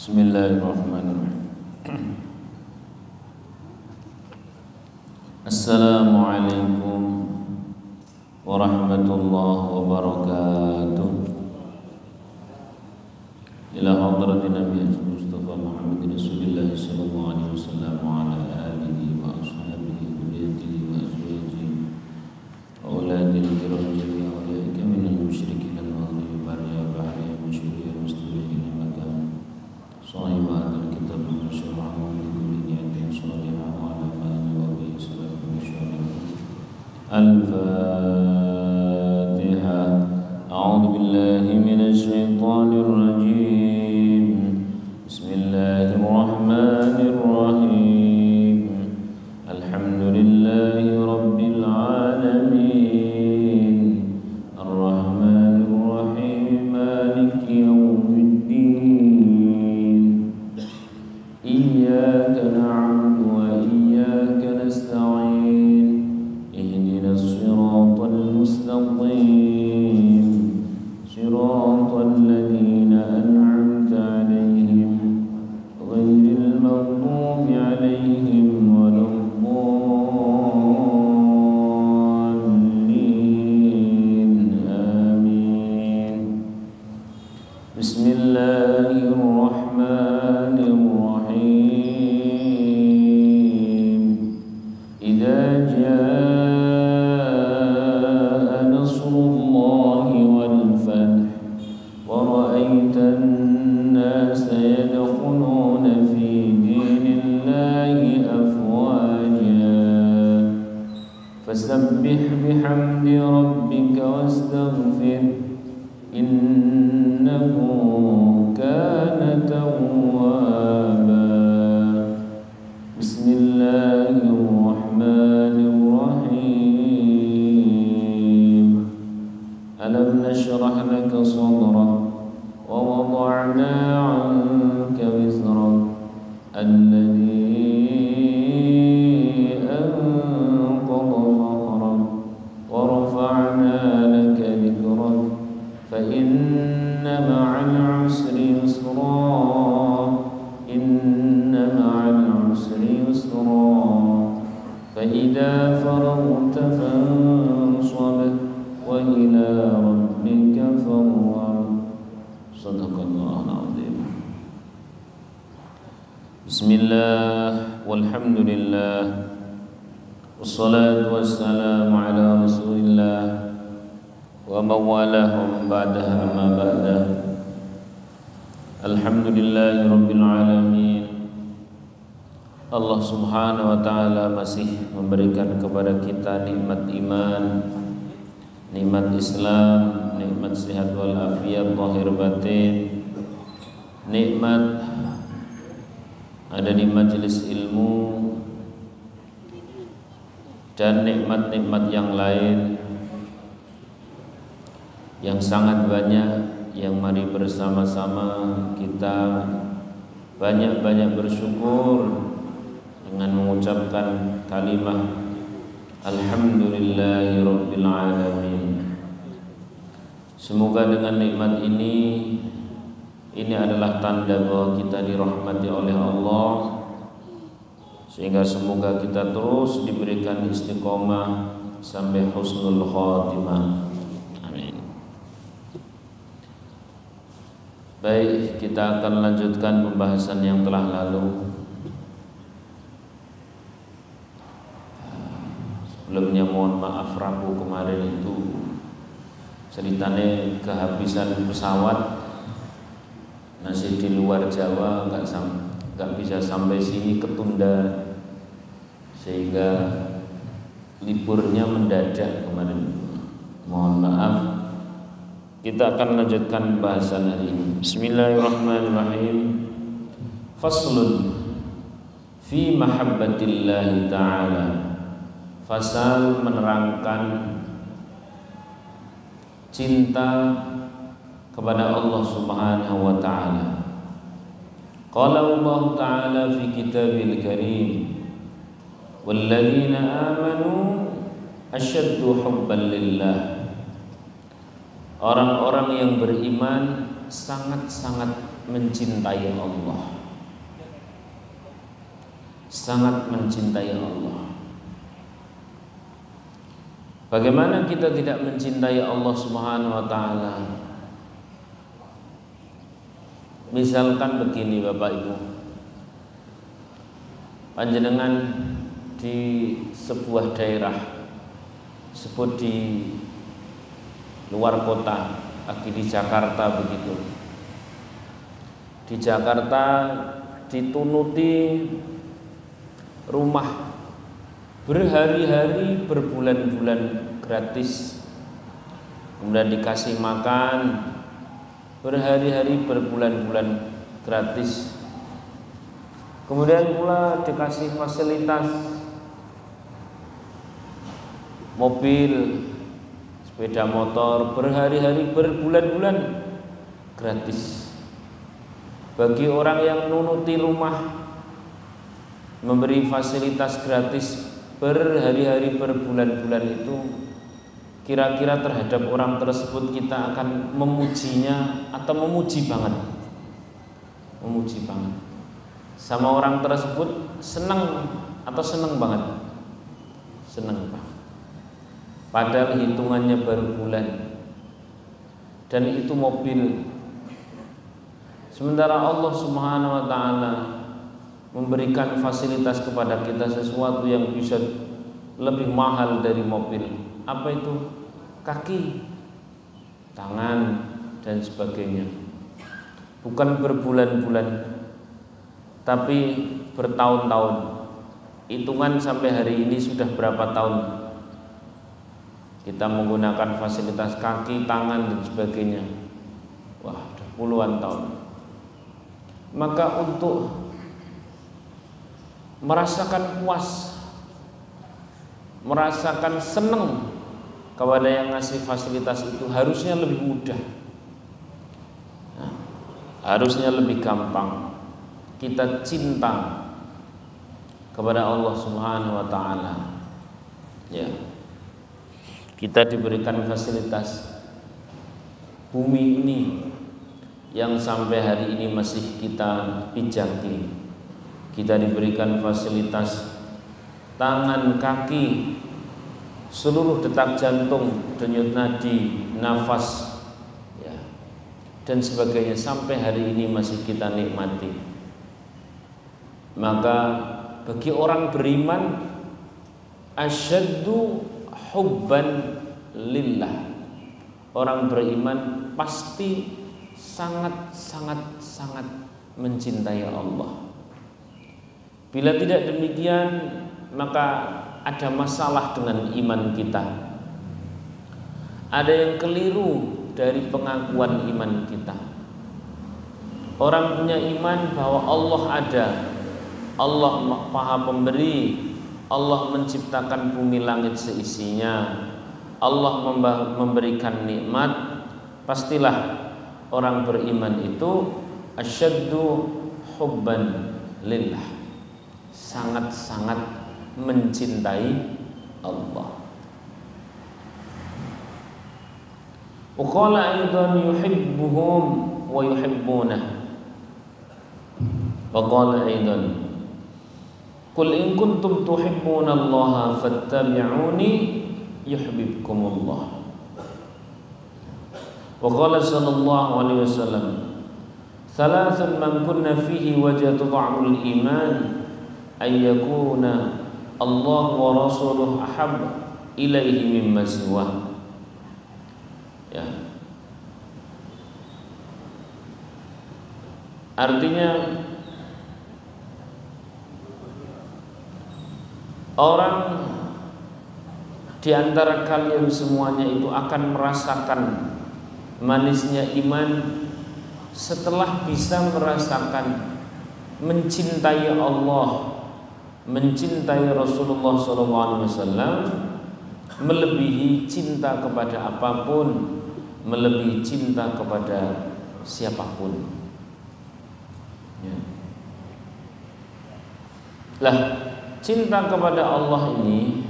Bismillahirrahmanirrahim. Assalamualaikum warahmatullahi wabarakatuh. Ila hadratin Nabi Mustafa Muhammadin Rasulillah sallallahu alaihi wasallam wa ala alihi wa ashabihi wa dhurriyyatihi wa azwajihi wa auladil kiram jami'an wa ya'ika minal musyrikin al-maghdubi alaihim wa lad-dallin muslimin makan sahibah al-kitab al-syarah wa kulli niyatin salihah wa ala alihi wa sahbihi Al-Fatiha. A'udzu billahi minasy syaithanir rajim. Bismillahirrahmanirrahim. Alhamdulillahi rabbil alamin. Ar-Rahmanir Rahim. Maliki yaumiddin. Iyyaka na'budu wa iyyaka nasta'in. Ihdinas siratal mustaqim. Siratal ladzina an'amta 'alaihim ghairil maghdubi 'alaihim waladdallin. Amin. Bismillahirrahmanirrahim. Idza jaa nasrullahi wal fath wa ra'aitan nasa yadkhuluna fi dinillahi afwaja fasabbih bihamdi rabbika wastaghfir innahu kana tawwaba. Bismillahirrahmanirrahim. Alam nashrah laka sadrak wa wada'na 'anka wizrak alladhi anqadha dhahrak wa rafa'na laka dhikrak fa inna ma'al 'usri yusra inna ma'al usri yusra fa idza faragta fansab wa ila rabbika farghab. Shadaqallahul azim. Bismillah walhamdulillah wassalatu wassalamu ala rasulillah wa mawalah wa man ba'daha amma ba'dah. Alhamdulillahi rabbil alamin. Allah subhanahu wa ta'ala masih memberikan kepada kita nikmat iman, nikmat Islam, nikmat sehat wal afiat zahir batin, nikmat ada di majelis ilmu, dan nikmat-nikmat yang lain yang sangat banyak, yang mari bersama-sama kita banyak-banyak bersyukur dengan mengucapkan kalimah Alhamdulillahi rabbil alamin. Semoga dengan nikmat ini adalah tanda bahwa kita dirahmati oleh Allah, sehingga semoga kita terus diberikan istiqomah sampai husnul khatimah. Amin. Baik, kita akan lanjutkan pembahasan yang telah lalu. Sebelumnya mohon maaf, Rabu kemarin itu ceritanya kehabisan pesawat, masih di luar Jawa, nggak bisa sampai sini, ketunda, sehingga liburnya mendadak kemarin. Mohon maaf. Kita akan lanjutkan bahasan hari ini. Bismillahirrahmanirrahim. Faslun fi mahabbatillahi ta'ala. Fasal menerangkan cinta kepada Allah Subhanahu wa ta'ala. Qala Allah ta'ala fi kitabil karim, walladzina amanu asyaddu hubban lillah. Orang-orang yang beriman sangat-sangat mencintai Allah. Sangat mencintai Allah. Bagaimana kita tidak mencintai Allah Subhanahu wa taala? Misalkan begini Bapak Ibu, panjenengan di sebuah daerah, sebut di luar kota, lagi di Jakarta begitu. Di Jakarta ditunuti rumah berhari-hari, berbulan-bulan gratis, kemudian dikasih makan berhari-hari, berbulan-bulan gratis, kemudian pula dikasih fasilitas mobil, sepeda motor berhari-hari, berbulan-bulan gratis. Bagi orang yang nunuti rumah, memberi fasilitas gratis berhari-hari, berbulan-bulan itu, kira-kira terhadap orang tersebut kita akan memujinya atau memuji banget? Memuji banget. Sama orang tersebut senang atau senang banget? Senang banget. Padahal hitungannya baru bulan, dan itu mobil. Sementara Allah Subhanahu wa taala memberikan fasilitas kepada kita sesuatu yang bisa lebih mahal dari mobil. Apa itu? Kaki, tangan, dan sebagainya. Bukan berbulan-bulan, tapi bertahun-tahun. Hitungan sampai hari ini sudah berapa tahun kita menggunakan fasilitas kaki, tangan, dan sebagainya. Wah, sudah puluhan tahun. Maka untuk merasakan puas, merasakan senang kepada yang ngasih fasilitas itu harusnya lebih mudah, harusnya lebih gampang. Kita cinta kepada Allah Subhanahu wa taala. Ya. Kita diberikan fasilitas bumi ini yang sampai hari ini masih kita pijaki. Kita diberikan fasilitas tangan, kaki, seluruh detak jantung, denyut nadi, nafas, ya, dan sebagainya, sampai hari ini masih kita nikmati. Maka bagi orang beriman, asyaddu hubban lillah, orang beriman pasti sangat mencintai Allah. Bila tidak demikian, maka ada masalah dengan iman kita. Ada yang keliru dari pengakuan iman kita. Orang punya iman bahwa Allah ada, Allah Maha Pemberi, Allah menciptakan bumi langit seisinya, Allah memberikan nikmat. Pastilah orang beriman itu asyaddu hubban lillah, sangat mencintai Allah. Wa qala aidan yuhibbuhum wa yuhibbunah. Wa qala aidan qul in kuntum tuhibbunallaha fattabi'uni yuhibbukumullah. Wa qala sallallahu alaihi wasallam thalathun man kunna fihi wajada ta'amul iman ay yakuna Allah wa rasuluhu ahab ilaihi mimma siwa. Ya. Artinya orang di antara kalian semuanya itu akan merasakan manisnya iman setelah bisa merasakan mencintai Allah, mencintai Rasulullah SAW, melebihi cinta kepada apapun, melebihi cinta kepada siapapun. Ya. Lah, cinta kepada Allah ini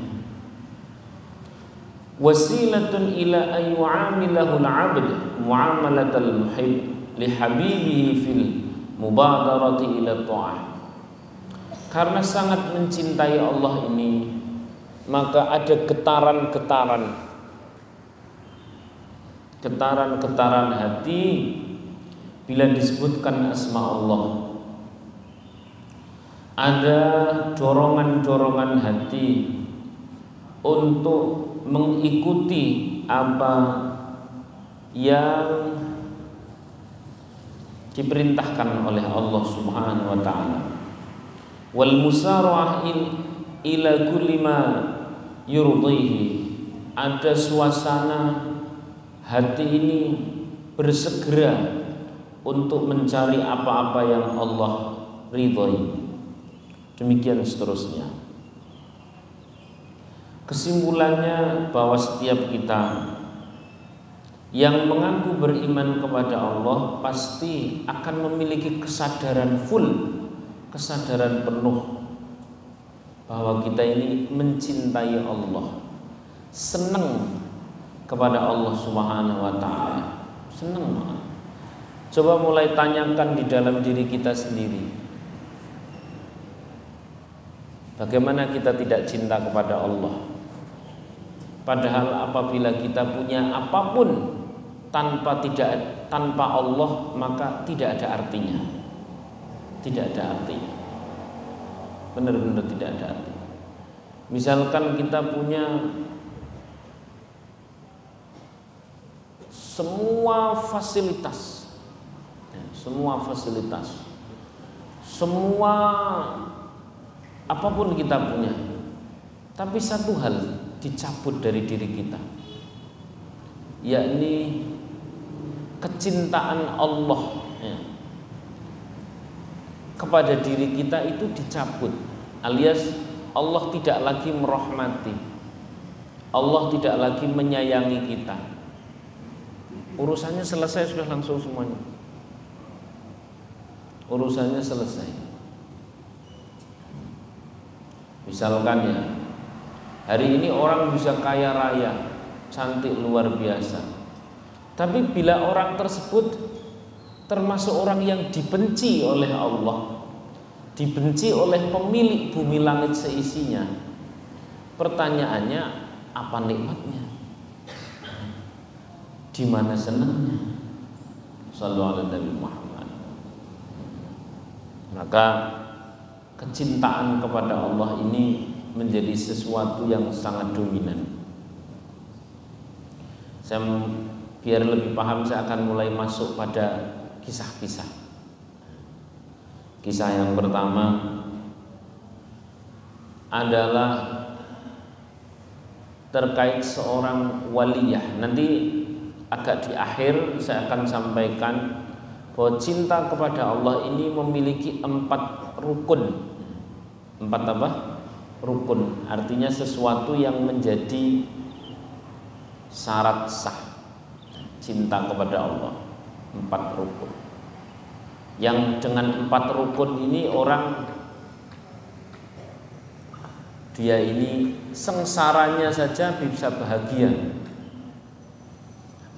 wasilatun ila ayyu'amilahu al-'abd mu'amalatal muhib li habibihi fil mubadarati ila ta'ah. Karena sangat mencintai Allah ini, maka ada getaran hati bila disebutkan asma Allah. Ada dorongan-dorongan hati untuk mengikuti apa yang diperintahkan oleh Allah Subhanahu wa taala. Wal musara'ah ila kulli ma yurdihi. Ada suasana hati ini bersegera untuk mencari apa-apa yang Allah ridhoi. Demikian seterusnya. Kesimpulannya bahwa setiap kita yang mengaku beriman kepada Allah pasti akan memiliki kesadaran full, kesadaran penuh bahwa kita ini mencintai Allah, senang kepada Allah Subhanahu wa taala. Senang banget. Coba mulai tanyakan di dalam diri kita sendiri. Bagaimana kita tidak cinta kepada Allah? Padahal apabila kita punya apapun tanpa Allah, maka tidak ada artinya. Tidak ada artinya. Benar-benar tidak ada artinya. Misalkan kita punya semua fasilitas, semua apapun kita punya, tapi satu hal dicabut dari diri kita, yakni kecintaan Allah kepada diri kita itu dicabut, alias Allah tidak lagi merahmati, Allah tidak lagi menyayangi kita. Urusannya selesai, sudah langsung semuanya. Urusannya selesai. Misalkan ya, hari ini orang bisa kaya raya, cantik luar biasa. Tapi bila orang tersebut termasuk orang yang dibenci oleh Allah, dibenci oleh pemilik bumi langit seisinya, pertanyaannya, apa nikmatnya? Di mana senangnya? Sallallahu alaihi Muhammad. Maka kecintaan kepada Allah ini menjadi sesuatu yang sangat dominan. Biar lebih paham, saya akan mulai masuk pada kisah-kisah. Kisah yang pertama adalah terkait seorang waliyah. Nanti agak di akhir saya akan sampaikan bahwa cinta kepada Allah ini memiliki 4 rukun. 4 apa? Rukun. Artinya sesuatu yang menjadi syarat sah cinta kepada Allah. 4 rukun. Yang dengan 4 rukun ini orang, dia ini sengsaranya saja bisa bahagia,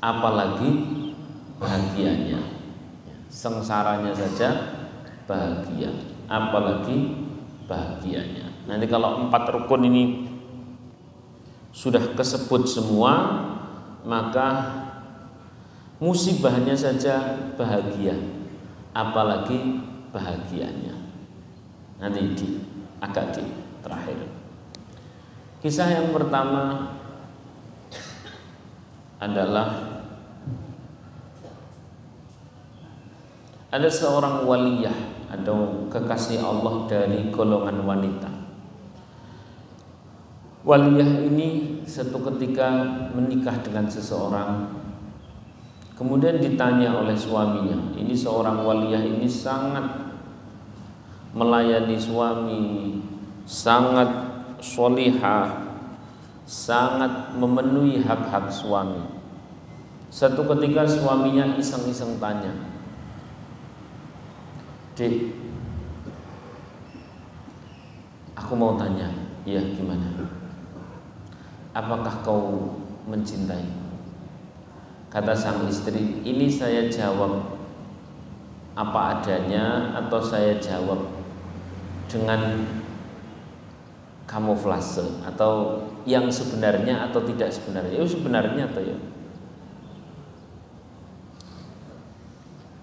apalagi bahagianya. Sengsaranya saja bahagia, apalagi bahagianya. Nanti kalau 4 rukun ini sudah kesebut semua, maka musibahnya saja bahagia, apalagi bahagianya. Nanti agak di terakhir. Kisah yang pertama adalah ada seorang waliyah atau kekasih Allah dari golongan wanita. Waliyah ini suatu ketika menikah dengan seseorang, kemudian ditanya oleh suaminya. Ini seorang waliyah ini sangat melayani suami, sangat sholihah, sangat memenuhi hak-hak suami. Satu ketika suaminya iseng-iseng tanya, "Dek, aku mau tanya." "Ya, gimana? Apakah kau mencintai?" Kata sang istri, "Ini saya jawab apa adanya atau saya jawab dengan kamuflase atau yang sebenarnya atau tidak sebenarnya? Sebenarnya atau ya?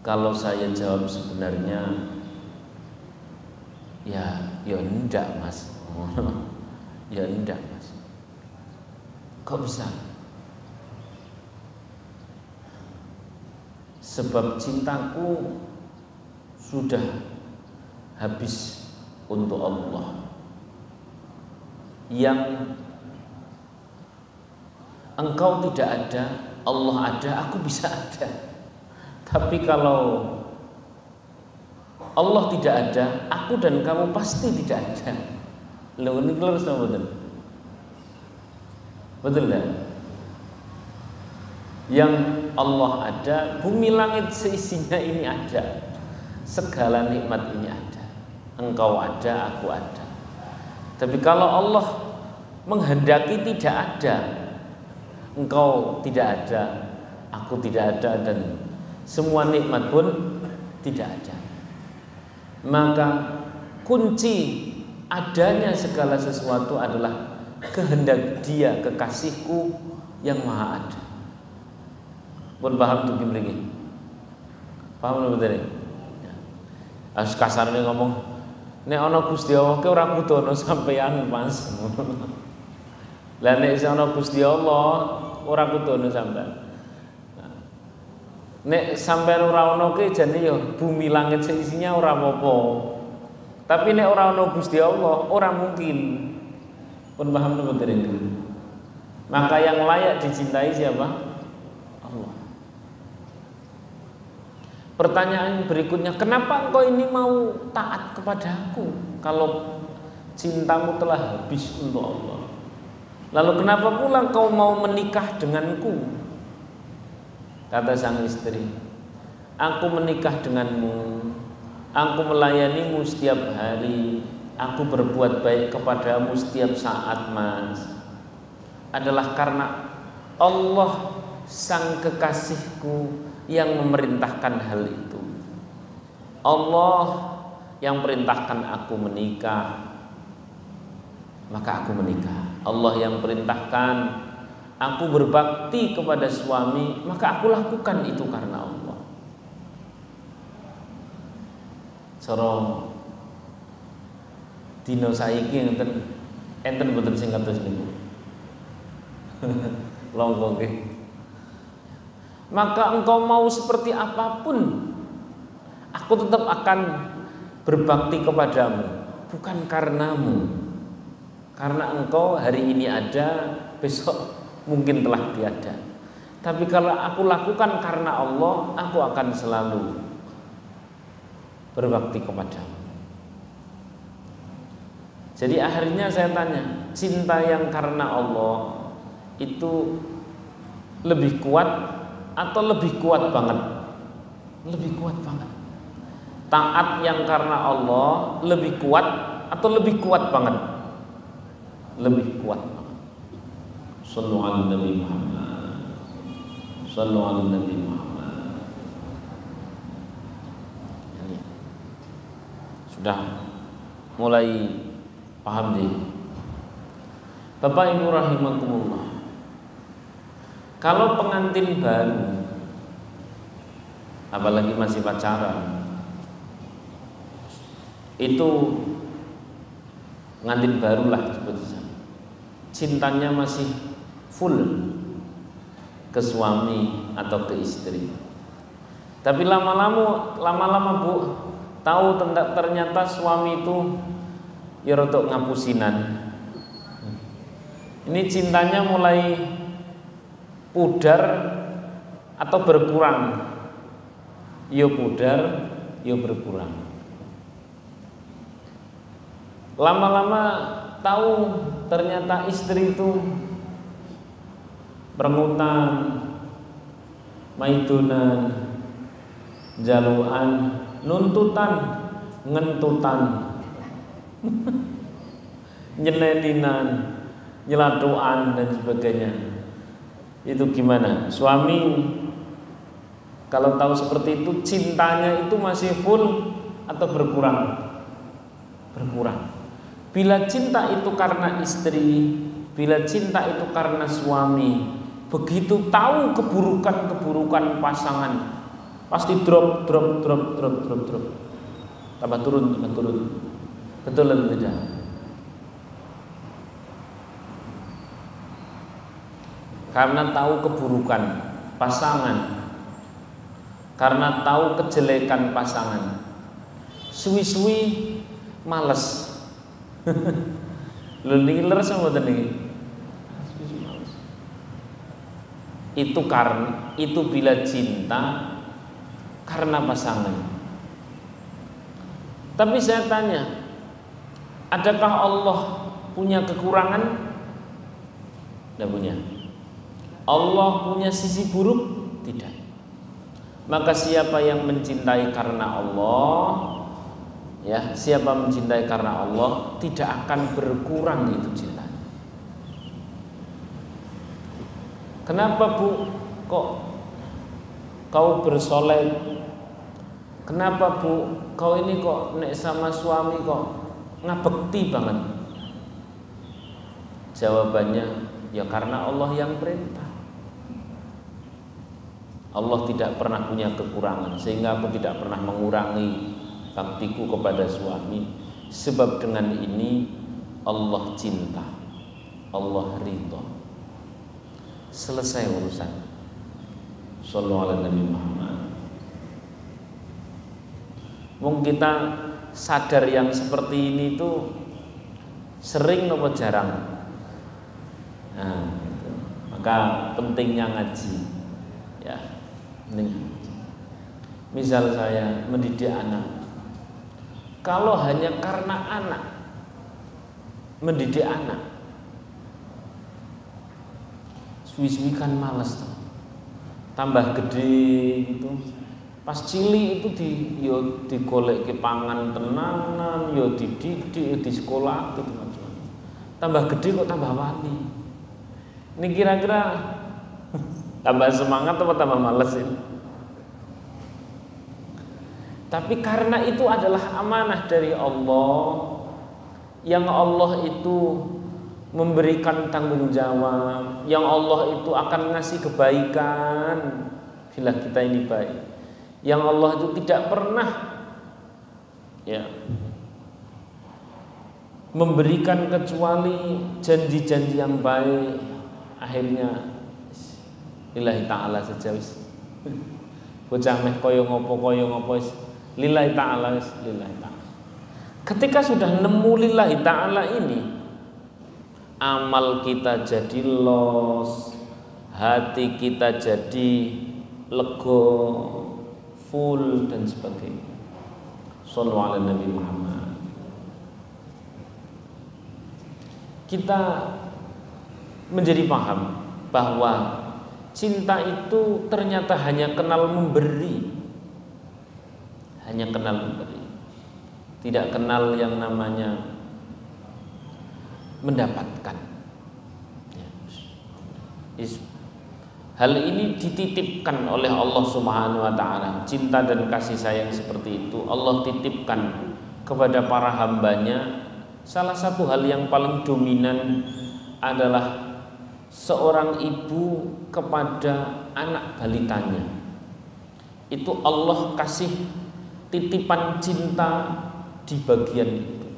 Kalau saya jawab sebenarnya, ya enggak mas. Ya enggak mas. Kok bisa? Sebab cintaku sudah habis untuk Allah. Yang engkau tidak ada, Allah ada, aku bisa ada. Tapi kalau Allah tidak ada, aku dan kamu pasti tidak ada. Loh, ini harus betul. Betul tak? Yang Allah ada, bumi langit seisinya ini ada. Segala nikmat ini ada. Engkau ada, aku ada. Tapi kalau Allah menghendaki tidak ada, engkau tidak ada, aku tidak ada, dan semua nikmat pun tidak ada, maka kunci adanya segala sesuatu adalah kehendak Dia, kekasihku yang maha ada. Pun paham tuh gimana? Paham betul ini? Harus kasarnya ngomong, nek ana Gusti Allah ke ora kudu ana sampeyan Mas. Lah nek ana Gusti Allah ora kudu ana sampeyan. Nek sampeyan ora ana ke jane ya bumi langit seisinya ora apa-apa. Tapi nek ora ana Gusti Allah ora mungkin. Pun paham betul ini? Maka yang layak dicintai siapa? Allah. Pertanyaan berikutnya, kenapa engkau ini mau taat kepadaku kalau cintamu telah habis untuk Allah? Lalu kenapa pula engkau mau menikah denganku? Kata sang istri, aku menikah denganmu, aku melayanimu setiap hari, aku berbuat baik kepadamu setiap saat mas, adalah karena Allah sang kekasihku yang memerintahkan hal itu. Allah yang perintahkan aku menikah, maka aku menikah. Allah yang perintahkan aku berbakti kepada suami, maka aku lakukan itu karena Allah. Soro dino saiki enten boten sing kados niku. Longgo nggih. Maka engkau mau seperti apapun, aku tetap akan berbakti kepadamu, bukan karenamu. Karena engkau hari ini ada, besok mungkin telah tiada. Tapi kalau aku lakukan karena Allah, aku akan selalu berbakti kepadamu. Jadi akhirnya saya tanya, cinta yang karena Allah itu lebih kuat atau lebih kuat banget? Lebih kuat banget. Taat yang karena Allah lebih kuat atau lebih kuat banget? Lebih kuat banget. Shallu ala Nabi Muhammad. Shallu ala Nabi Muhammad. Ini sudah mulai paham deh. Bapak Ibu rahimakumullah. Kalau pengantin baru, apalagi masih pacaran, itu pengantin baru lah sebetulnya, cintanya masih full ke suami atau ke istri. Tapi lama-lama Bu tahu ternyata suami itu ya rotok ngapusinan. Ini cintanya mulai pudar atau berkurang, yo pudar, yo berkurang. Lama-lama tahu ternyata istri itu berngutang, maidunan, jaluan, nuntutan, ngentutan, nyeleninan, nyelatuan dan sebagainya. Itu gimana? Suami Kalau tahu seperti itu, cintanya itu masih full atau berkurang? Berkurang. Bila cinta itu karena istri, bila cinta itu karena suami, begitu tahu keburukan-keburukan pasangan, pasti drop. Tambah turun. Betul atau tidak? Karena tahu keburukan pasangan, karena tahu kejelekan pasangan, suwi-suwi males. Lho niki leres mboten niki? Itu bila cinta karena pasangan. Tapi saya tanya, adakah Allah punya kekurangan? Tidak punya. Allah punya sisi buruk? Tidak. Maka siapa yang mencintai karena Allah, ya, siapa mencintai karena Allah tidak akan berkurang itu cinta. Kenapa Bu kok kau bersolek? Kenapa Bu kau ini kok nek sama suami kok ngabekti banget? Jawabannya, ya karena Allah yang perintah. Allah tidak pernah punya kekurangan, sehingga aku tidak pernah mengurangi baktiku kepada suami. Sebab dengan ini Allah cinta, Allah ridho. Selesai urusan. Shallallahu alaihi Nabi Muhammad. Mungkin kita sadar yang seperti ini tuh sering atau jarang. Nah, gitu. Maka pentingnya ngaji, ya. Misal saya mendidik anak, kalau hanya karena anak, mendidik anak, suwi-suwi kan males tuh. Tambah gede gitu, pas cilik itu digolek ke pangan tenanan, yo dididik, di sekolah gitu. Tambah gede kok tambah wani. Ini kira-kira tambah semangat atau tambah males ini? Tapi karena itu adalah amanah dari Allah, yang Allah itu memberikan tanggung jawab, yang Allah itu akan ngasih kebaikan bila kita ini baik, yang Allah itu tidak pernah, ya, memberikan kecuali janji-janji yang baik. Akhirnya lillahi ta'ala saja wis. Bocah meh kaya ngopo lillahi ta'ala wis, lillahi ta'ala. Ketika sudah nemu lillahi ta'ala ini, amal kita jadi los, hati kita jadi lego, full dan sebagainya. Shallallahu alaihi Nabi Muhammad. Kita menjadi paham bahwa cinta itu ternyata hanya kenal memberi, hanya kenal memberi, tidak kenal yang namanya mendapatkan. Hal ini dititipkan oleh Allah Subhanahu wa ta'ala. Cinta dan kasih sayang seperti itu Allah titipkan kepada para hambanya. Salah satu hal yang paling dominan adalah seorang ibu kepada anak balitanya. Itu Allah kasih titipan cinta di bagian itu.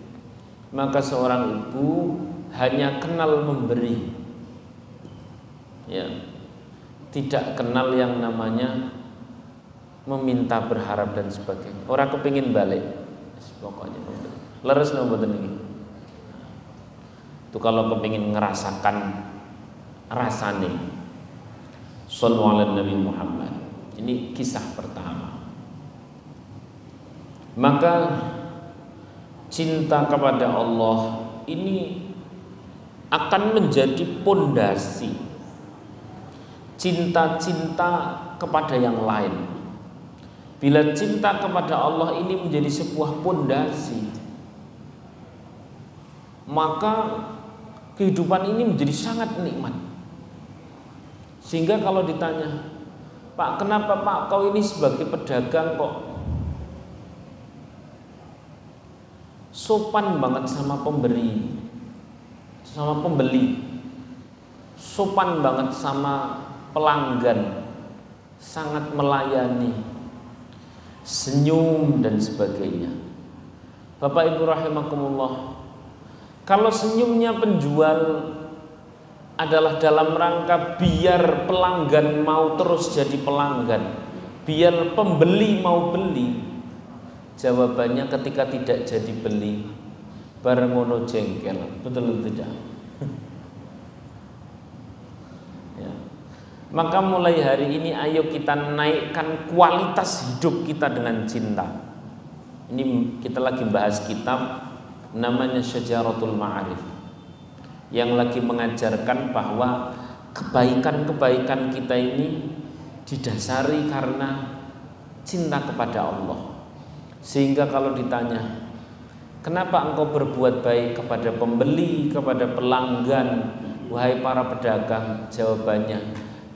Maka seorang ibu hanya kenal memberi, ya, tidak kenal yang namanya meminta, berharap dan sebagainya. Orang kepingin balik, pokoknya leres nomboten ini. Itu kalau kepingin ngerasakan rasane. Shallallahu alaihi Nabi Muhammad. Ini kisah pertama. Maka cinta kepada Allah ini akan menjadi pondasi cinta-cinta kepada yang lain. Bila cinta kepada Allah ini menjadi sebuah pondasi, maka kehidupan ini menjadi sangat nikmat. Sehingga kalau ditanya, Pak, kenapa Pak kau ini sebagai pedagang kok sopan banget sama pembeli, sama pembeli, sopan banget sama pelanggan, sangat melayani, senyum dan sebagainya. Bapak Ibu rahimakumullah, kalau senyumnya penjual adalah dalam rangka biar pelanggan mau terus jadi pelanggan, biar pembeli mau beli, jawabannya ketika tidak jadi beli bareng ngono jengkel, betul tidak? Ya. Maka mulai hari ini ayo kita naikkan kualitas hidup kita dengan cinta. Ini kita lagi bahas kitab namanya Syajaratul Ma'arif, yang lagi mengajarkan bahwa kebaikan-kebaikan kita ini didasari karena cinta kepada Allah. Sehingga kalau ditanya, kenapa engkau berbuat baik kepada pembeli, kepada pelanggan, wahai para pedagang? Jawabannya,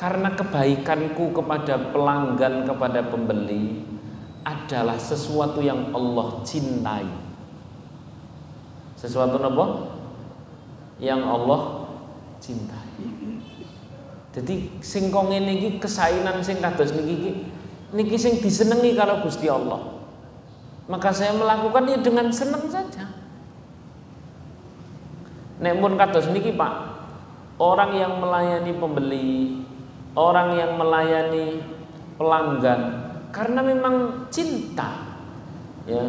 karena kebaikanku kepada pelanggan, kepada pembeli adalah sesuatu yang Allah cintai. Sesuatu apa? Yang Allah cintai. Jadi sing kok ngene iki kesainan sing kados niki sing disenengi karo Gusti Allah. Maka saya melakukan ya dengan senang saja. Nek mun kados niki Pak, orang yang melayani pembeli, orang yang melayani pelanggan karena memang cinta. Ya.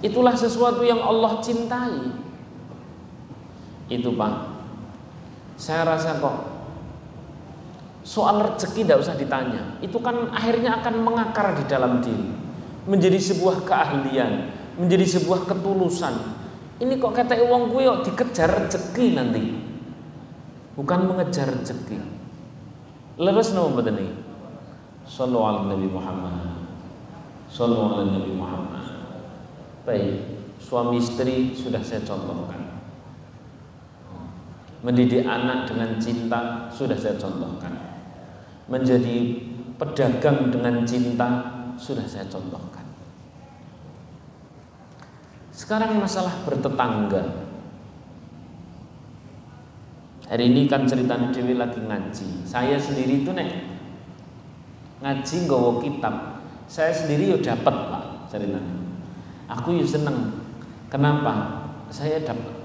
Itulah sesuatu yang Allah cintai. Itu Pak, saya rasa kok soal rezeki tidak usah ditanya, itu kan akhirnya akan mengakar di dalam diri, menjadi sebuah keahlian, menjadi sebuah ketulusan. Ini kok kata wong kuwi kok dikejar rezeki nanti, bukan mengejar rezeki. Leres napa mboten niki? Shallallahu alaihi Nabi Muhammad. Shallallahu alaihi Nabi Muhammad. Baik, suami istri sudah saya contohkan. Mendidik anak dengan cinta sudah saya contohkan. Menjadi pedagang dengan cinta sudah saya contohkan. Sekarang masalah bertetangga. Hari ini kan ceritanya Dewi lagi ngaji. Saya sendiri itu ngaji nggawa kitab. Saya sendiri yo dapat Pak ceritanya. Aku yo seneng. Kenapa? Saya dapat.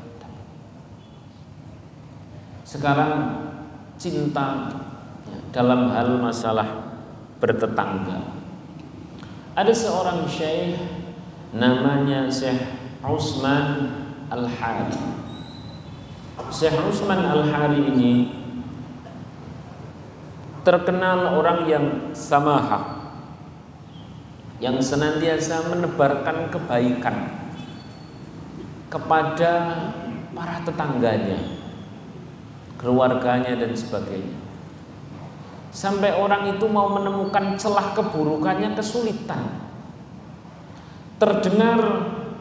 Sekarang cinta dalam hal masalah bertetangga. Ada seorang syekh namanya Syekh Utsman Al-Hari. Syekh Utsman Al-Hari ini terkenal orang yang samahah, yang senantiasa menebarkan kebaikan kepada para tetangganya, keluarganya dan sebagainya. Sampai orang itu mau menemukan celah keburukannya kesulitan. Terdengar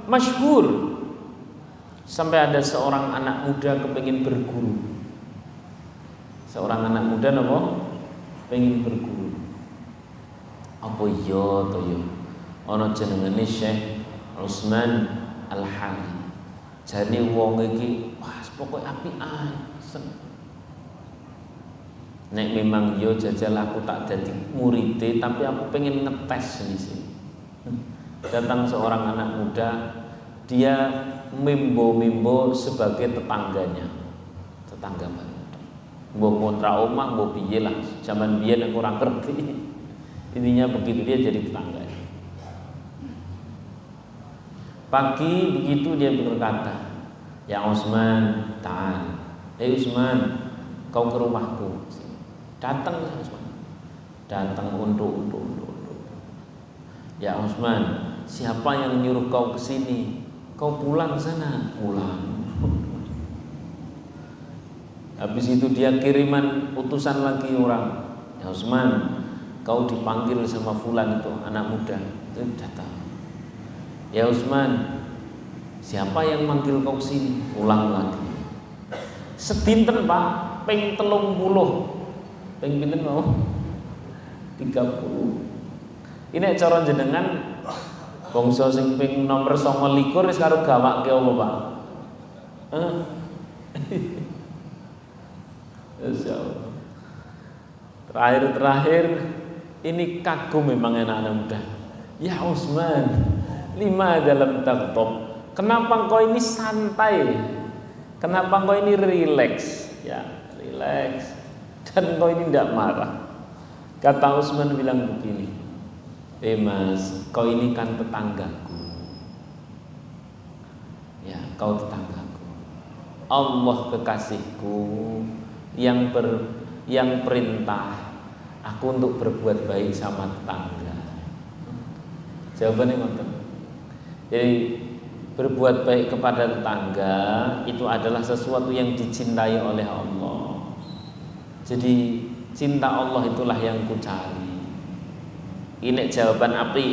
masyhur. Sampai ada seorang anak muda kepengin berguru. Seorang anak muda napa? Pengen berguru. Apa iya to ya? Ana jenengane Syekh Utsman Al-Hari. Jane wong iki wah pokoke apian. Nek memang yo jajal aku tak jadi murid, tapi aku pengen ngetes sini. Datang seorang anak muda, dia mimbo sebagai tetangganya, tetangga baru. Mbok kontra omah, mbok piye lah, zaman biyen aku ora ngerti. Intinya begitu dia jadi tetangga. Pagi begitu dia berkata, "Ya Utsman, ta'al. Utsman, kau ke rumahku." Datang Utsman. Datang untuk. "Ya Utsman, siapa yang nyuruh kau ke sini? Kau pulang sana." Pulang. Habis itu dia kiriman utusan lagi orang. "Ya Utsman, kau dipanggil sama fulan itu, anak muda." Itu datang. "Ya Utsman, siapa yang manggil kau sini?" Ulang lagi. Sedinten Pak, ping 30. Ping pinten mau? 30. Ini cara jenengan bangsa sing ping nomor 29 wis karo gawake apa, Pak? Insyaallah. Terakhir ini kagum memang anak-anak muda. Ya Utsman, lima dalam taktop. Kenapa engkau ini santai? Kenapa engkau ini rileks? Ya, rileks. Dan engkau ini tidak marah. Kata Utsman bilang begini, Mas, kau ini kan tetanggaku. Ya, kau tetanggaku. Allah kekasihku yang perintah aku untuk berbuat baik sama tetangga. Jawabannya ngoten. Jadi berbuat baik kepada tetangga itu adalah sesuatu yang dicintai oleh Allah. Jadi cinta Allah itulah yang ku cari. Ini jawaban api.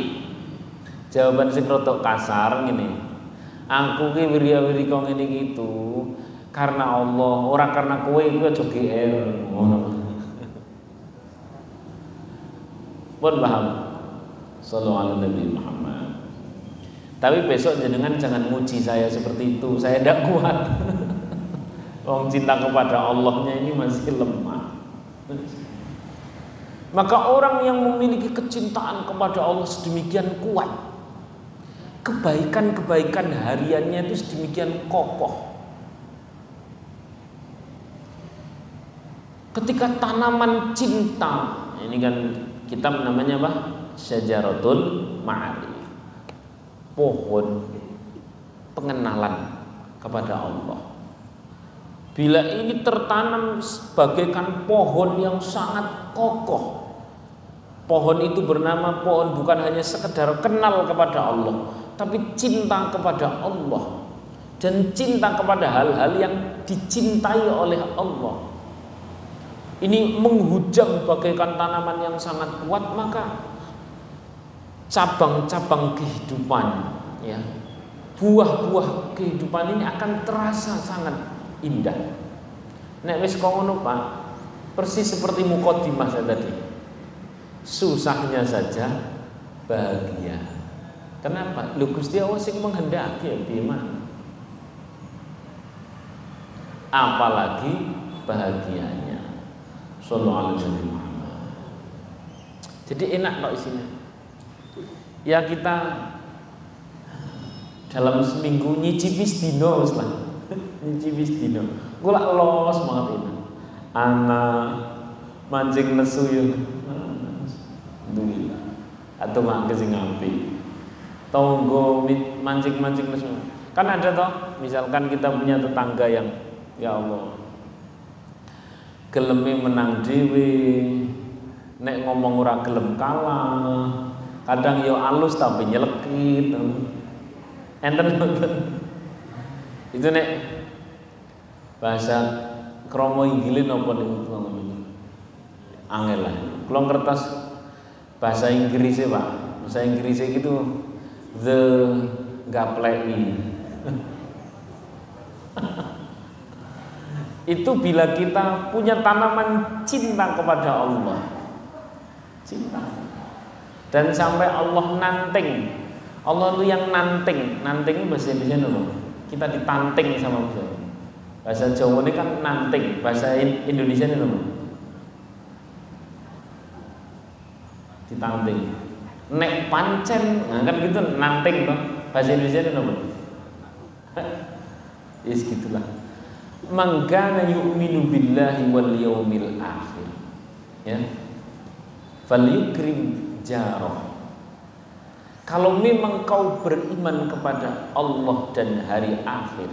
Jawaban sing rada kasar ngene. Aku ki wiri-wiri kok ngene gitu karena Allah, ora karena kowe iku aja GR ngono. Pun paham. Sallallahu alaihi Nabi Muhammad. Tapi besok jenengan jangan muji saya seperti itu. Saya tidak kuat. Wong cinta kepada Allahnya ini masih lemah. Maka orang yang memiliki kecintaan kepada Allah sedemikian kuat, kebaikan-kebaikan hariannya itu sedemikian kokoh. Ketika tanaman cinta, ini kan kita namanya apa? Syajaratul Ma'arif, pohon pengenalan kepada Allah. Bila ini tertanam bagaikan pohon yang sangat kokoh, pohon itu bernama pohon bukan hanya sekedar kenal kepada Allah, tapi cinta kepada Allah dan cinta kepada hal-hal yang dicintai oleh Allah. Ini menghujam bagaikan tanaman yang sangat kuat, maka cabang-cabang kehidupan, ya, buah-buah kehidupan ini akan terasa sangat indah. Nek wis ngono Pak, persis seperti mukadimah saya tadi. Susahnya saja bahagia. Kenapa? Lho Gusti Allah sing menghendaki ya gimana? Apalagi bahagianya. Sallallahu alaihi Muhammad. Jadi enak kok isinya. Ya kita dalam seminggu nyicipi sedino wis lah. Nyicipi sedino. Kula los banget ini. Anak mancing nesu yo. Alhamdulillah. Atau mak sing ngampi. Tonggo mancing-mancing nesu. Kan ada toh, misalkan kita punya tetangga yang ya Allah geleme menang dhewe, nek ngomong ora gelem kalah, kadang yo alus tapi nyelekit. Enten mboten. Itu nek bahasa kromo Inggilin apa niku ngono. Angel lah. Kula kertas bahasa Inggris Pak. Bahasa Inggris gitu the gapleki. Itu bila kita punya tanaman cinta kepada Allah, cinta, dan sampai Allah nanting. Allah itu yang nanting. Nanting bahasa Indonesia apa? Kita ditanting sama Allah. Bahasa Jawa ini kan nanting. Bahasa Indonesia ini apa? Ditanting. Nek pancen, nah kan gitu nanting toh. Bahasa Indonesia ini apa? Yes gitulah. Man kana yu'minu billahi wal yaumil akhir, ya, falyukrim jarah. Kalau memang kau beriman kepada Allah dan hari akhir,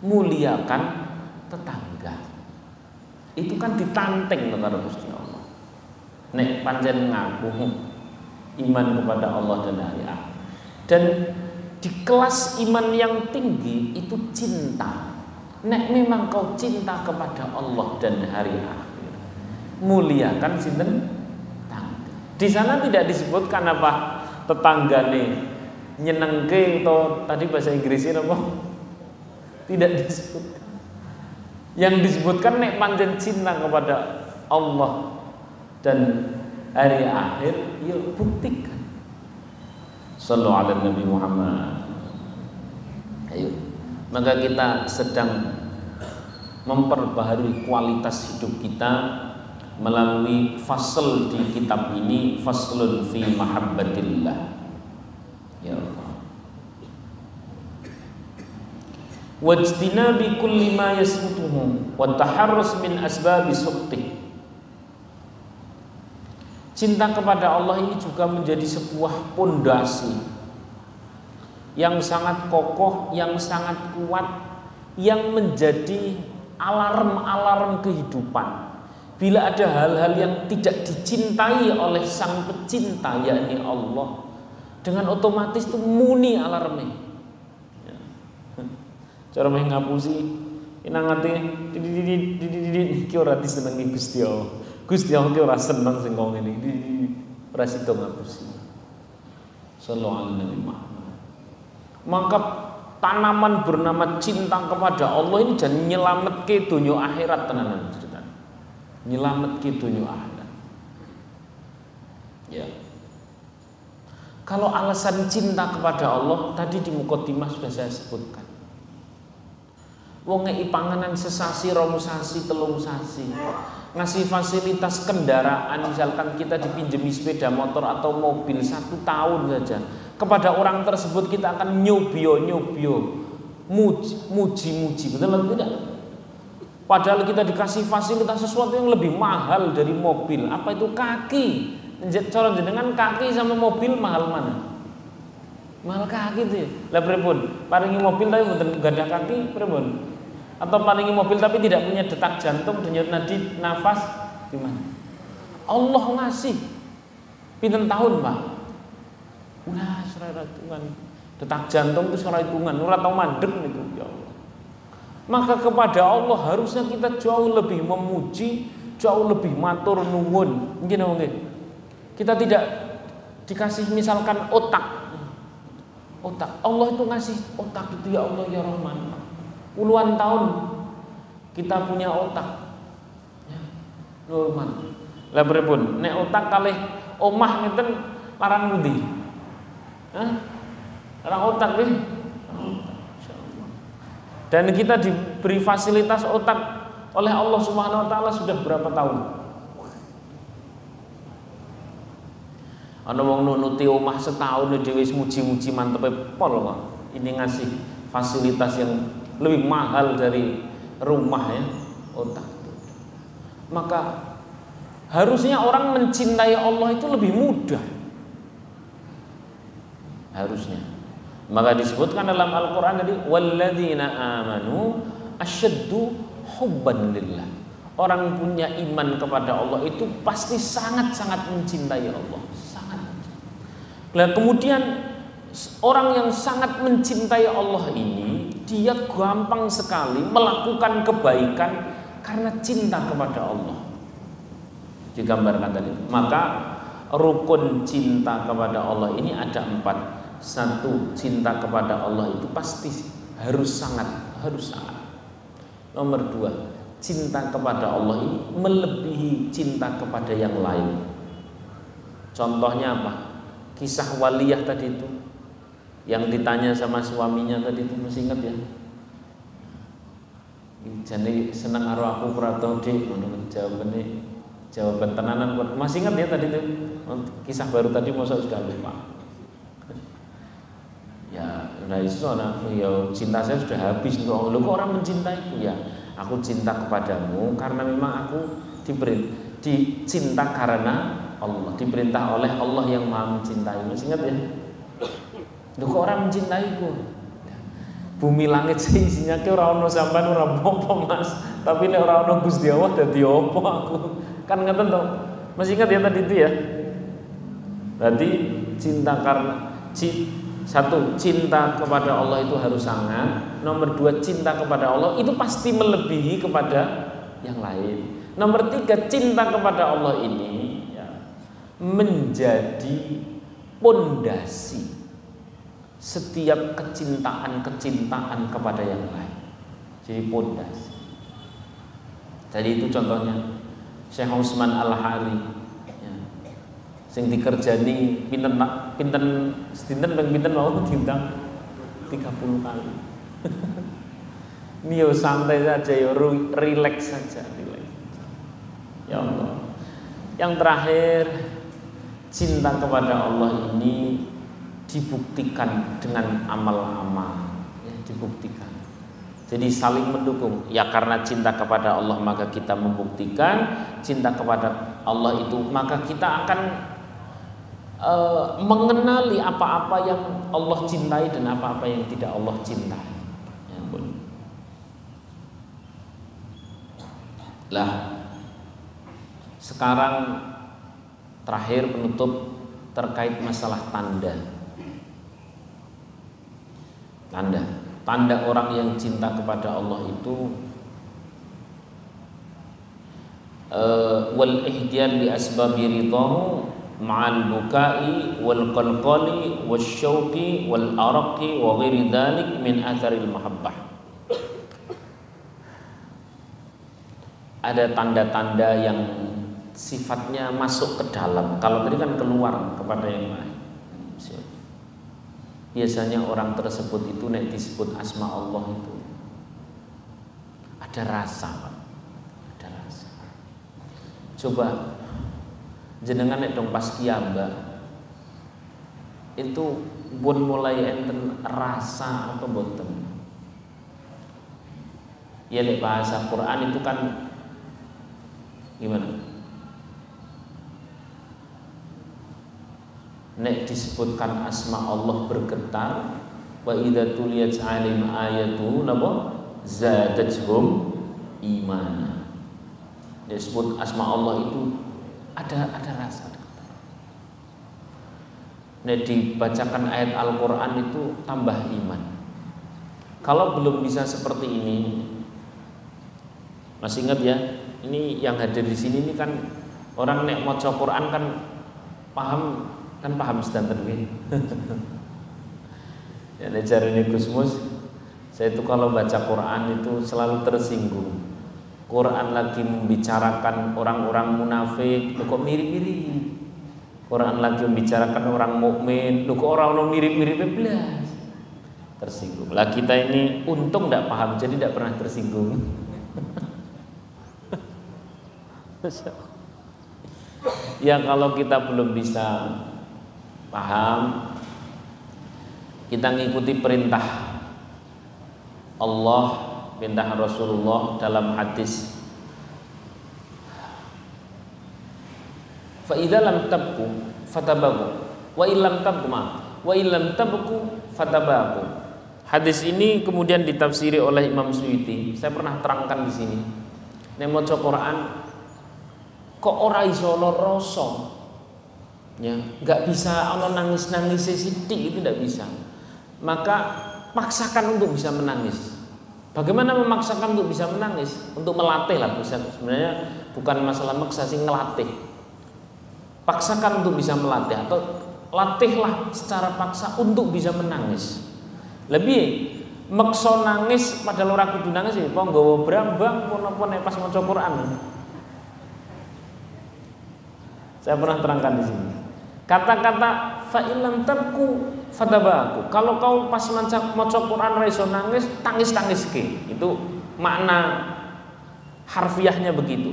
muliakan tetangga. Itu kan ditanteng karo Gusti Allah. Nek pancen ngaku iman kepada Allah dan hari akhir. Dan di kelas iman yang tinggi itu cinta. Nek memang kau cinta kepada Allah dan hari akhir, muliakan sinten tetangga. Di sana tidak disebutkan apa tetanggane nyenengke atau tadi bahasa Inggrisnya apa? Tidak disebutkan. Yang disebutkan nek pancen cinta kepada Allah dan hari akhir, yuk buktikan. Sallu ala Nabi Muhammad. Ayo, maka kita sedang memperbaharui kualitas hidup kita melalui fasal di kitab ini, faslun fi mahabbatillah. Ya Allah. Wajtinabi kulli ma yasmutuhu wa taharrus min asbabi suqti. Cinta kepada Allah ini juga menjadi sebuah pondasi yang sangat kokoh, yang sangat kuat, yang menjadi alarm-alarm kehidupan. Bila ada hal-hal yang tidak dicintai oleh sang pecinta, yakni Allah, dengan otomatis itu muni alarmnya. Cara main ngapusi, inangati, iki ora disenengi Gusti Allah. Gusti Allah ora seneng sing kok ngene iki. Ora sida ngapusi. Sallallahu alaihi Muhammad. Maka tanaman bernama cinta kepada Allah ini jan nyelametke donya akhirat tenanan ceritane. Nyelametke donya akhirat. Ya. Kalau alasan cinta kepada Allah tadi di mukadimah sudah saya sebutkan. Wong ngeki panganan sesasi, rong sasi, telung sasi. Ngasih fasilitas kendaraan, misalkan kita dipinjemi sepeda motor atau mobil 1 tahun saja. Kepada orang tersebut kita akan nyobio, muji, betul atau tidak? Padahal kita dikasih fasilitas sesuatu yang lebih mahal dari mobil. Apa itu? Kaki. Cara jenengan kaki sama mobil mahal mana? Mahal kaki itu ya. Lah pripun? Paringi mobil tapi mboten gadah kaki, pripun? Atau paringi mobil tapi tidak punya detak jantung, denyut nadi, nafas, gimana? Allah ngasih. Pinten tahun, Pak? Ulah ora hitungan. Detak jantung itu ora hitungan, ora tau mandeg niku ya Allah. Maka kepada Allah harusnya kita jauh lebih memuji, jauh lebih matur nuwun. Nggih napa nggih? Kita tidak dikasih misalkan otak. Allah itu ngasih otak itu ya Allah ya Rahman. Puluhan tahun kita punya otak. Ya, Rahman. Lah pripun? Nek otak kalih omah ngeten larang pundi? Hah? Larang otak nggih. Dan kita diberi fasilitas otak oleh Allah Subhanahu wa taala sudah berapa tahun? Ana wong nunuti omah setahun dhewe wis muji-muji mantepe pol kok. Ini ngasih fasilitas yang lebih mahal dari rumah ya, otak. Maka harusnya orang mencintai Allah itu lebih mudah. Harusnya. Maka disebutkan dalam Al-Qur'an tadi walladzina amanu asyaddu hubban lillah. Orang punya iman kepada Allah itu pasti sangat-sangat mencintai Allah. Nah, kemudian orang yang sangat mencintai Allah ini dia gampang sekali melakukan kebaikan karena cinta kepada Allah. Digambarkan tadi. Maka rukun cinta kepada Allah ini ada 4. 1, cinta kepada Allah itu pasti harus sangat. Nomor 2, cinta kepada Allah ini melebihi cinta kepada yang lain. Contohnya apa? Kisah waliyah tadi itu yang ditanya sama suaminya tadi itu, masih ingat ya? Jadi senang karo aku prato dik, jawaban tenanan. Masih ingat ya tadi itu? Kisah baru tadi masa sudah lupa. Ya, udah iso ya cinta saya sudah habis untuk Allah. Kok orang mencintaiku ya? Aku cinta kepadamu karena memang aku dicinta karena Allah, diperintah oleh Allah yang Maha mencintai. Masih ingat ya? Lho kok orang mencintaiku? Bumi langit isinya ke ora ono sampean ora apa-apa Mas. Tapi nek ora ono Gusti Allah dadi apa aku? Kan ngeten to. Masih ingat ya tadi itu ya? Berarti cinta karena 1, cinta kepada Allah itu harus sangat. Nomor 2, cinta kepada Allah itu pasti melebihi kepada yang lain. Nomor 3, cinta kepada Allah ini menjadi pondasi setiap kecintaan kepada yang lain. Jadi pondasi. Jadi itu contohnya Syekh Utsman Al-Hari ya. Sing dikerjani pinten sedinten ping pinten mau diundang 30 kali. Ini yo santai saja, yo relax saja, relax. Ya Allah. Yang terakhir, cinta kepada Allah ini dibuktikan dengan amal-amal, ya, dibuktikan. Jadi saling mendukung. Ya karena cinta kepada Allah maka kita membuktikan, cinta kepada Allah itu maka kita akan mengenali apa-apa yang Allah cintai dan apa-apa yang tidak Allah cintai. Ya ampun. Lah, sekarang terakhir penutup terkait masalah tanda. Tanda orang yang cinta kepada Allah itu wal ihdiyan li asbabi ridahu ma'al bukai wal qalqali wasyauqi wal araqi wa ghairi dzalik min atharil mahabbah. Ada tanda-tanda yang sifatnya masuk ke dalam. Kalau tadi kan keluar kepada yang lain. Biasanya orang tersebut itu nek disebut asma Allah itu ada rasa, Pak. Ada rasa. Coba jenengan nek dong pas kiamba itu pun mulai enten rasa atau boten. Ya nek bahasa Quran itu kan gimana? Nek disebutkan asma Allah bergetar, wa idza tuliyat 'alaihim ayatu napa zadatuhum imana. Disebut asma Allah itu ada rasa. Nek dibacakan ayat Al-Qur'an itu tambah iman. Kalau belum bisa seperti ini, masih ingat ya? Ini yang hadir di sini ini kan orang nek maca Quran kan paham standar ini. Ya jarene Gusmus, saya itu kalau baca Quran itu selalu tersinggung. Quran lagi membicarakan orang-orang munafik, kok mirip-mirip. Quran lagi membicarakan orang mukmin, kok orang mirip-mirip belas. Tersinggung. Lah kita ini untung tidak paham, jadi tidak pernah tersinggung. Ya kalau kita belum bisa paham, kita ngikuti perintah Allah, perintah Rasulullah dalam hadis. Fa idza lam tabku fatabaku wa illam tabku wa illam tabku fatabaku. Hadis ini kemudian ditafsiri oleh Imam Suyuti. Saya pernah terangkan di sini. Nek maca Quran kok ora iso ana rasa. Ya, enggak bisa ana nangis-nangis sithik, itu tidak bisa. Maka paksakan untuk bisa menangis. Bagaimana memaksakan untuk bisa menangis? Untuk melatih lah, sebenarnya bukan masalah maksa sih, ngelatih. Paksakan untuk bisa melatih atau latihlah secara paksa untuk bisa menangis. Lebih maksa nangis padahal ora kudu nangis ya, apa nggawa brambang apa nek pas maca Quran. Saya pernah terangkan di sini. Kata-kata fa illam tabku fatabaku. Kalau kau pas maca Quran ra iso nangis, tangis-tangiske. Itu makna harfiahnya begitu.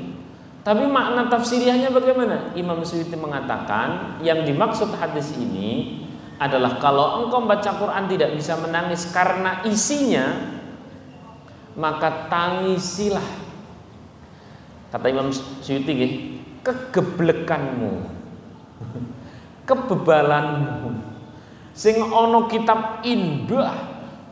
Tapi makna tafsiriahnya bagaimana? Imam Suyuti mengatakan yang dimaksud hadis ini adalah kalau engkau baca Quran tidak bisa menangis karena isinya, maka tangisilah. Kata Imam Suyuti nggih, kegeblekanmu, kebebalanmu. Sing ana kitab indah,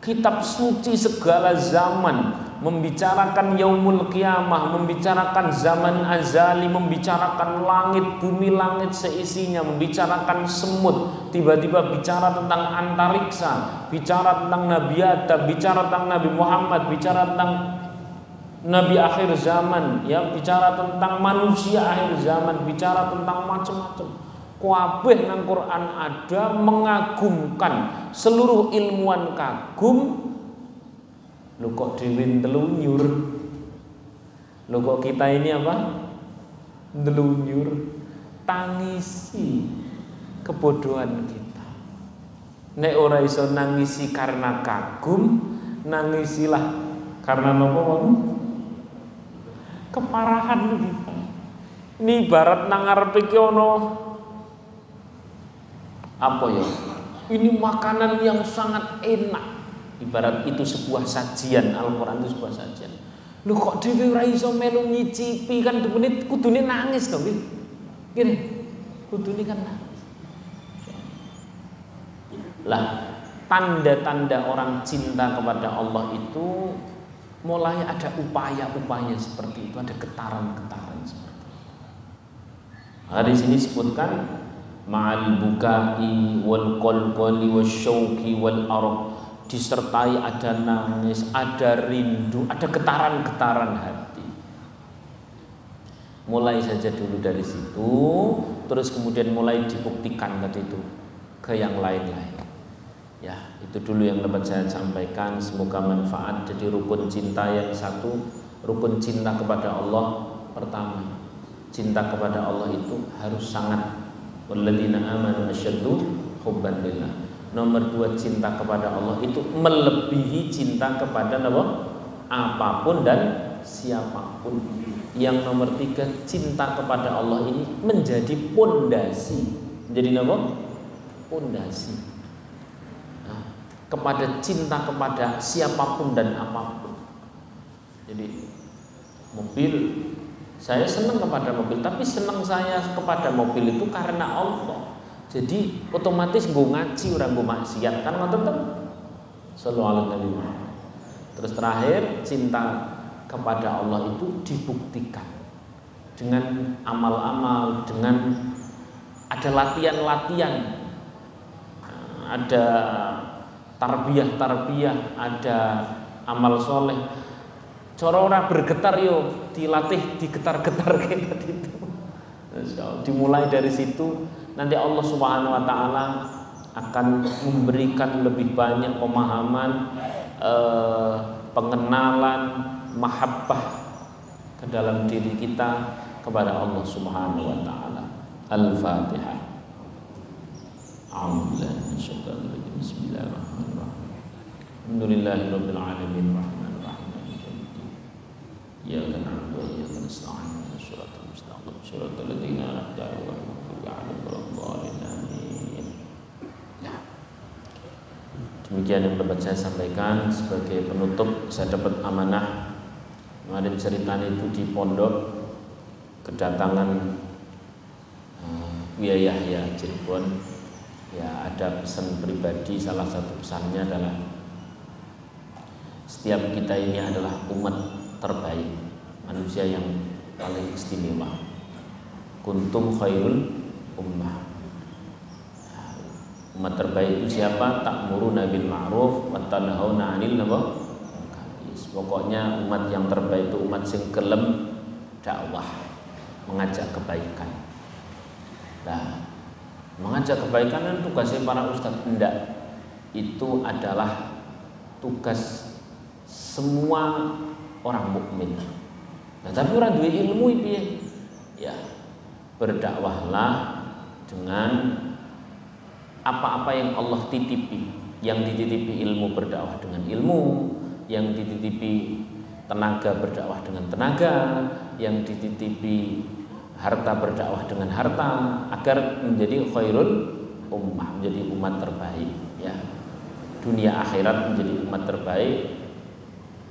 kitab suci segala zaman, membicarakan yaumul kiamah, membicarakan zaman azali, membicarakan langit, bumi langit seisinya, membicarakan semut, tiba-tiba bicara tentang antariksa, bicara tentang Nabi Adam, bicara tentang Nabi Muhammad, bicara tentang Nabi akhir zaman, ya, bicara tentang manusia akhir zaman, bicara tentang macam-macam. Kabeh nang Quran ada, mengagumkan, seluruh ilmuwan kagum. Lho kok dhewe ndelunyur. Lho kok kita ini apa? Ndelunyur. tangisi kebodohan kita. Nek ora iso nangisi karena kagum, nangisilah karena nopo? Keparahan kita. Ini ibarat nang ngarepe iki ana apa ya? Ini makanan yang sangat enak. Ibarat itu sebuah sajian, Al-Qur'an itu sebuah sajian. Lho kok dhewe ora iso melu nyicipi kan kudune nangis to, nggih. Ngene. Kudune kan nangis. Lah, tanda-tanda orang cinta kepada Allah itu mulai ada upaya-upaya seperti itu, ada getaran-getaran seperti itu. Di sini disebutkan ma'al bukai wal qalqali wasyauqi wal arq, disertai ada nangis, ada rindu, ada getaran-getaran hati. Mulai saja dulu dari situ, terus kemudian mulai dibuktikan tadi itu ke yang lain-lain. Ya, itu dulu yang dapat saya sampaikan. Semoga manfaat. Jadi rukun cinta yang satu, rukun cinta kepada Allah. Pertama, cinta kepada Allah itu harus sangat, walladzina amanu asyaddu hubban lillah. Nomor dua, cinta kepada Allah itu melebihi cinta kepada apapun dan siapapun. Yang nomor tiga, cinta kepada Allah ini menjadi pondasi. Menjadi apa? Pondasi. Nah, kepada cinta kepada siapapun dan apapun. Jadi mobil, saya senang kepada mobil, tapi senang saya kepada mobil itu karena Allah. Jadi otomatis gue ngaji orang gue maksiat kan ngoten to. Sallallahu alaihi wasallam. Terus terakhir, cinta kepada Allah itu dibuktikan dengan amal-amal, dengan ada latihan-latihan, ada tarbiyah, ada amal soleh. Cara ora bergetar yo dilatih digetar-getar kayak tadi itu. Dimulai dari situ, nanti Allah Subhanahu wa taala akan memberikan lebih banyak pemahaman, pengenalan, mahabbah ke dalam diri kita kepada Allah Subhanahu wa taala. Al-Fatihah. Bismillahirrahmanirrahim. Alhamdulillahirabbil alamin arrahmanir rahim. Iyyaka na'budu wa iyyaka nasta'in. Shiratal mustaqim. Shiratal ladzina an'amta 'alaihim ghairil maghdubi 'alaihim. Ya. Demikian yang dapat saya sampaikan sebagai penutup. Saya dapat amanah kemarin ceritanya itu di pondok kedatangan Buya Yahya Cirebon. Ya, ada pesan pribadi. Salah satu pesannya adalah setiap kita ini adalah umat terbaik, manusia yang paling istimewa. Kuntum khairul ummah. Umat terbaik itu siapa? Ta'muruna bil ma'ruf wa tanhauna 'anil munkar. Pokoknya umat yang terbaik itu umat sing gelem dakwah, mengajak kebaikan. Nah, mengajak kebaikan kan tugasnya para ustadz. Enggak, itu adalah tugas semua orang mukmin. Nah, tapi orang duwe ilmu piye? Ya, berdakwahlah dengan apa-apa yang Allah titipi. Yang dititipi ilmu, berdakwah dengan ilmu. Yang dititipi tenaga, berdakwah dengan tenaga. Yang dititipi harta, berdakwah dengan harta, agar menjadi khairul ummah, menjadi umat terbaik. Ya, dunia akhirat menjadi umat terbaik.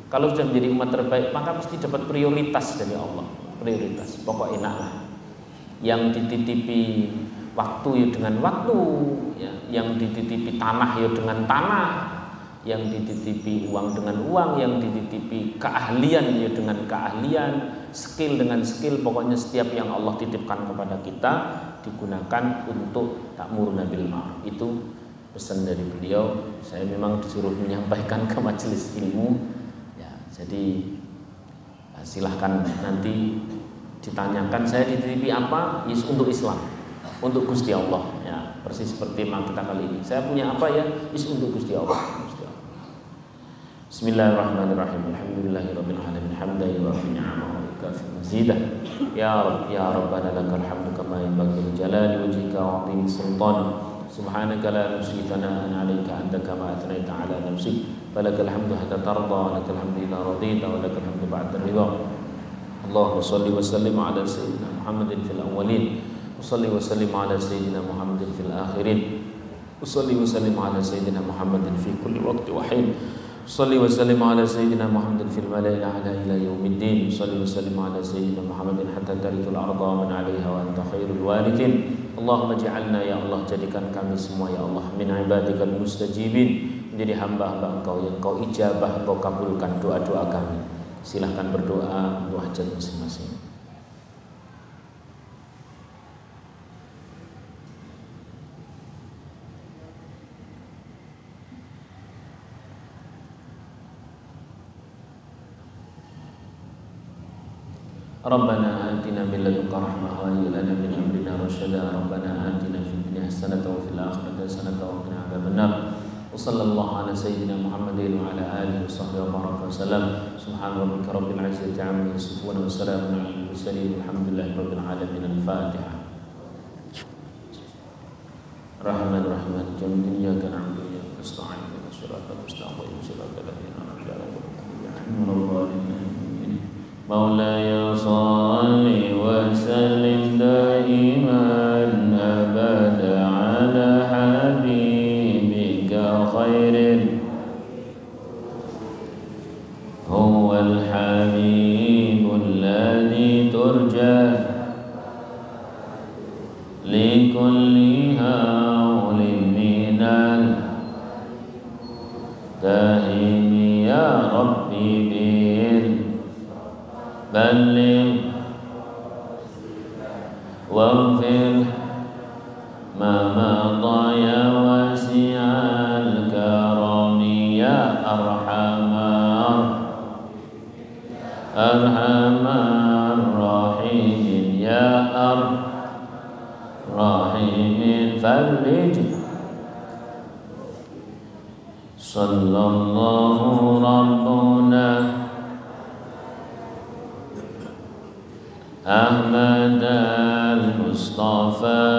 Kalau sudah menjadi umat terbaik, maka mesti dapat prioritas dari Allah. Prioritas, pokok enak lah. Yang dititipi waktu ya dengan waktu, ya. Yang dititipi tanah ya dengan tanah, yang dititipi uang dengan uang, yang dititipi keahlian ya dengan keahlian, skill dengan skill. Pokoknya setiap yang Allah titipkan kepada kita digunakan untuk ta'muruna bil ma'ruf. Itu pesan dari beliau. Saya memang disuruh menyampaikan ke majelis ilmu. Jadi silahkan nanti ditanyakan saya dititipi apa? Yes, untuk Islam, untuk Gusti Allah. Ya, persis seperti tema kita kali ini. Saya punya apa ya? Yes, untuk Gusti Allah. Bismillahirrahmanirrahim. Alhamdulillahirabbil alamin. Hamdan wa ni'amahu. تكافئ مزيده يا رب يا ربنا لك الحمد كما ينبغي لجلال وجهك وعظيم سلطانك سبحانك لا نحصي ثناء عليك أنت كما أثنيت على نفسك فلك الحمد حتى ترضى ولك الحمد إذا رضيت ولك الحمد بعد الرضا اللهم صل وسلم على سيدنا محمد في الأولين وصل وسلم على سيدنا محمد في الآخرين وصل وسلم على سيدنا محمد في كل وقت وحين صل وسلم على سيدنا محمد في الملأ الأعلى إلى يوم الدين صل وسلم على سيدنا محمد حتى ترث الأرض ومن عليها وأنت خير الوارثين اللهم اجعلنا ya Allah jadikan kami semua ya Allah min ibadikal mustajibin menjadi hamba-hamba Engkau yang Engkau ijabah Engkau kabulkan doa-doa kami. Silahkan berdoa untuk hajat masing-masing. ربنا آتنا من لدنك رحمة وهيئ لنا من أمرنا رشدا ربنا آتنا في الدنيا حسنة وفي الآخرة حسنة وقنا عذاب النار وصلى الله على سيدنا محمد وعلى آله وصحبه وبارك وسلم سبحان ربك رب العزة عما يصفون وسلام على المرسلين والحمد لله رب العالمين الفاتحة الرحمن الرحيم مالك يوم الدين إياك نعبد وإياك نستعين اهدنا الصراط المستقيم صراط الذين أنعمت عليهم مولاي صل وسلم دائما أبدا على حبيبك خير هو الحبيب الذي ترجى لكل هول من التهم يا ربي بلغ واغفر ما مضى يا واسع الكرم يا أرحم الراحمين يا الراحمين فرج صلى الله ربنا أحمد المصطفى